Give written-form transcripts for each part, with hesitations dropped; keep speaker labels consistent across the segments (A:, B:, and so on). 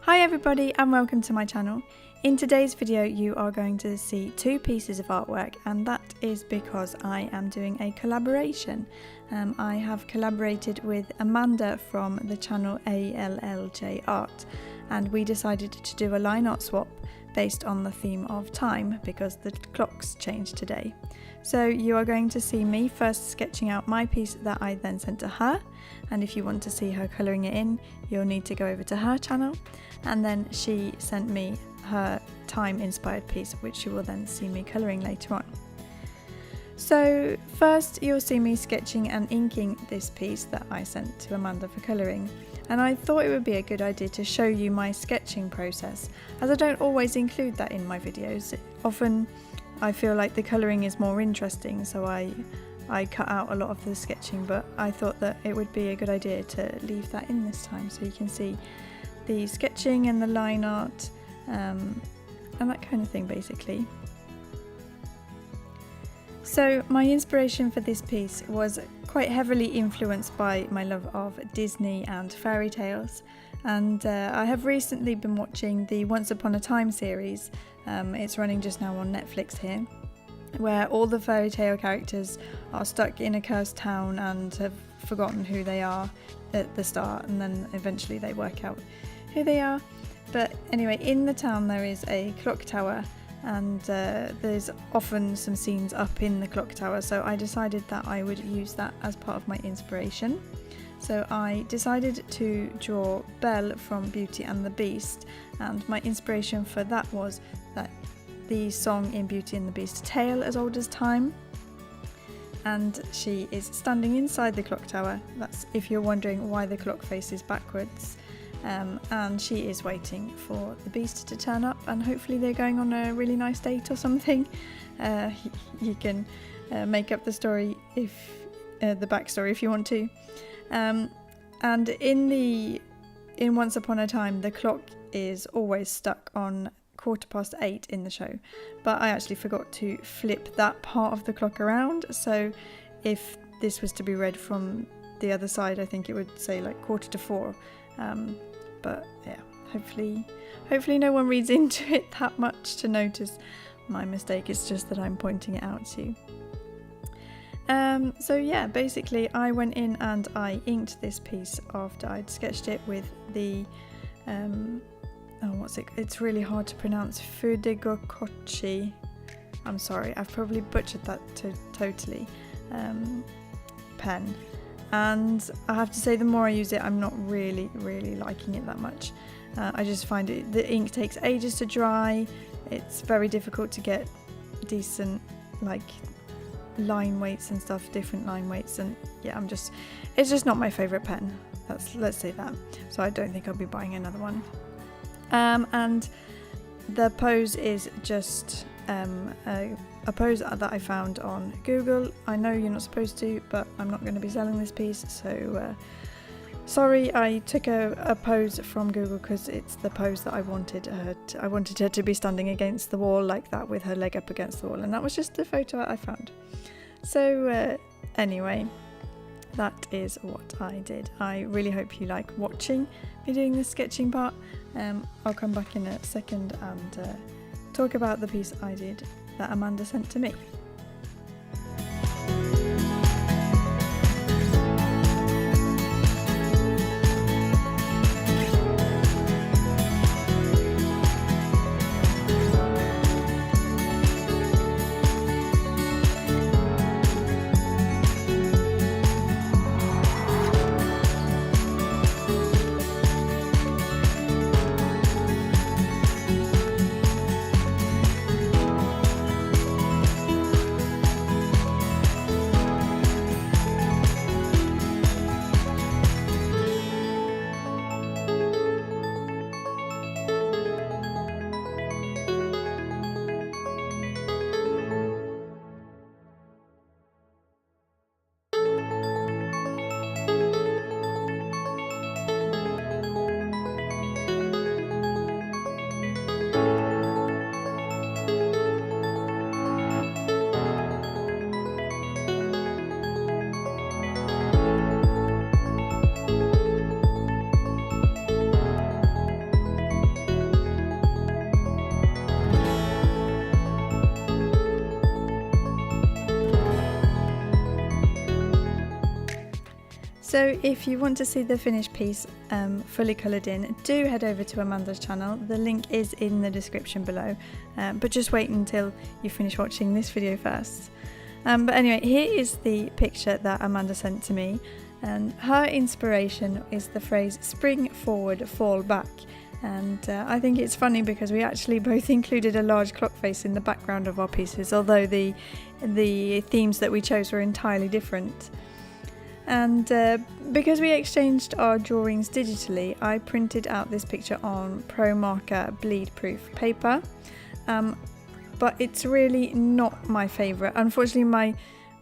A: Hi everybody and welcome to my channel. In today's video you are going to see two pieces of artwork, and that is because I am doing a collaboration. I have collaborated with Amanda from the channel ALLJ Art, and we decided to do a line art swap based on the theme of time because the clocks changed today. So you are going to see me first sketching out my piece that I then sent to her, and if you want to see her colouring it in you'll need to go over to her channel, and then she sent me her time inspired piece which you will then see me colouring later on. So first you'll see me sketching and inking this piece that I sent to Amanda for colouring, and I thought it would be a good idea to show you my sketching process, as I don't always include that in my videos. Often I feel like the colouring is more interesting, so I cut out a lot of the sketching, but I thought that it would be a good idea to leave that in this time so you can see the sketching and the line art and that kind of thing basically. So my inspiration for this piece was quite heavily influenced by my love of Disney and fairy tales, and I have recently been watching the Once Upon a Time series. It's running just now on Netflix here, where all the fairy tale characters are stuck in a cursed town and have forgotten who they are at the start, and then eventually they work out who they are. But anyway, in the town there is a clock tower, and there's often some scenes up in the clock tower, so I decided that I would use that as part of my inspiration. So I decided to draw Belle from Beauty and the Beast, and my inspiration for that was that the song in Beauty and the Beast, Tale as Old as Time, and she is standing inside the clock tower. That's if you're wondering why the clock faces backwards. And she is waiting for the beast to turn up, and hopefully they're going on a really nice date or something. You can make up the story if the backstory if you want to. And in Once Upon a Time the clock is always stuck on 8:15 in the show, but I actually forgot to flip that part of the clock around, so if this was to be read from the other side I think it would say like 4:45. But yeah, hopefully no one reads into it that much to notice my mistake. It's just that I'm pointing it out to you. So yeah, basically I went in and I inked this piece after I'd sketched it with the it's really hard to pronounce, Fudegokochi. I'm sorry, I've probably butchered that totally. Pen. And I have to say, the more I use it, I'm not really liking it that much. I just find the ink takes ages to dry. It's very difficult to get decent like line weights and stuff, different line weights, and yeah, it's just not my favourite pen. Let's say that. So I don't think I'll be buying another one. And the pose is just a pose that I found on Google. I know you're not supposed to, but I'm not going to be selling this piece, so sorry, I took a pose from Google because it's the pose that I wanted her to be standing against the wall like that with her leg up against the wall, and that was just the photo I found. So anyway, that is what I did. I really hope you like watching me doing the sketching part. I'll come back in a second and talk about the piece I did that Amanda sent to me. So if you want to see the finished piece fully coloured in, do head over to Amanda's channel. The link is in the description below, but just wait until you finish watching this video first. But anyway, here is the picture that Amanda sent to me, and her inspiration is the phrase "spring forward, fall back." And I think it's funny because we actually both included a large clock face in the background of our pieces, although the themes that we chose were entirely different. And because we exchanged our drawings digitally, I printed out this picture on Promarker bleed-proof paper, but it's really not my favourite. Unfortunately,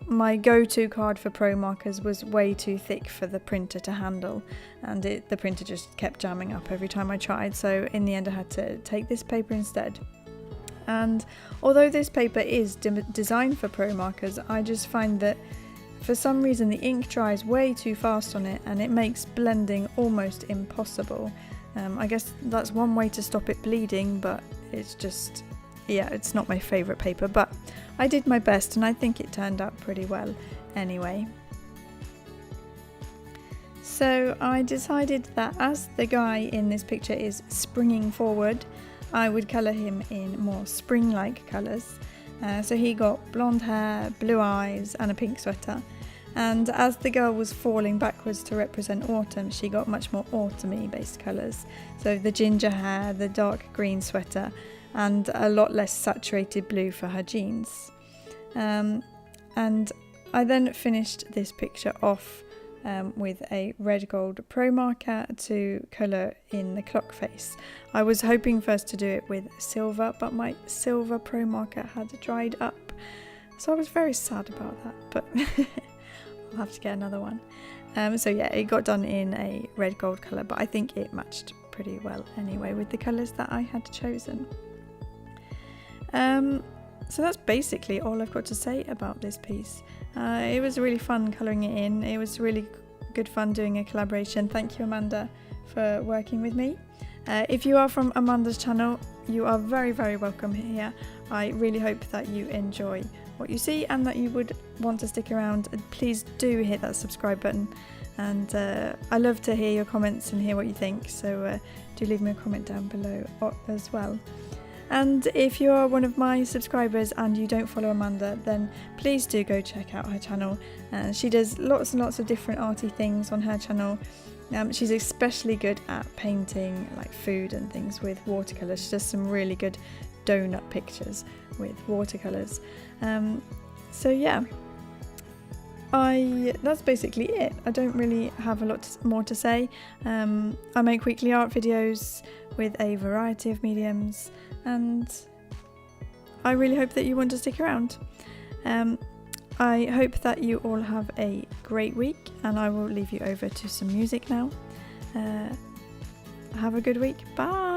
A: my go-to card for Promarkers was way too thick for the printer to handle, and the printer just kept jamming up every time I tried, so in the end I had to take this paper instead. And although this paper is designed for Promarkers, I just find that for some reason the ink dries way too fast on it, and it makes blending almost impossible. I guess that's one way to stop it bleeding, but it's just, yeah, it's not my favourite paper, but I did my best and I think it turned out pretty well anyway. So I decided that as the guy in this picture is springing forward, I would colour him in more spring-like colours. So he got blonde hair, blue eyes and a pink sweater. And as the girl was falling backwards to represent autumn, she got much more autumny based colours. So the ginger hair, the dark green sweater, and a lot less saturated blue for her jeans. And I then finished this picture off with a red gold Promarker to colour in the clock face. I was hoping first to do it with silver, but my silver Promarker had dried up, so I was very sad about that, but I'll have to get another one. So yeah, it got done in a red gold colour, but I think it matched pretty well anyway with the colours that I had chosen. So that's basically all I've got to say about this piece. It was really fun colouring it in. It was really good fun doing a collaboration. Thank you, Amanda, for working with me. If you are from Amanda's channel, you are very, very welcome here. I really hope that you enjoy what you see and that you would want to stick around. Please do hit that subscribe button, and I love to hear your comments and hear what you think, so do leave me a comment down below as well. And if you are one of my subscribers and you don't follow Amanda, then please do go check out her channel. She does lots and lots of different arty things on her channel. She's especially good at painting like food and things with watercolours. She does some really good donut pictures with watercolours. So yeah, that's basically it. I don't really have a lot more to say. I make weekly art videos with a variety of mediums, and I really hope that you want to stick around. I hope that you all have a great week, and I will leave you over to some music now. Have a good week. Bye!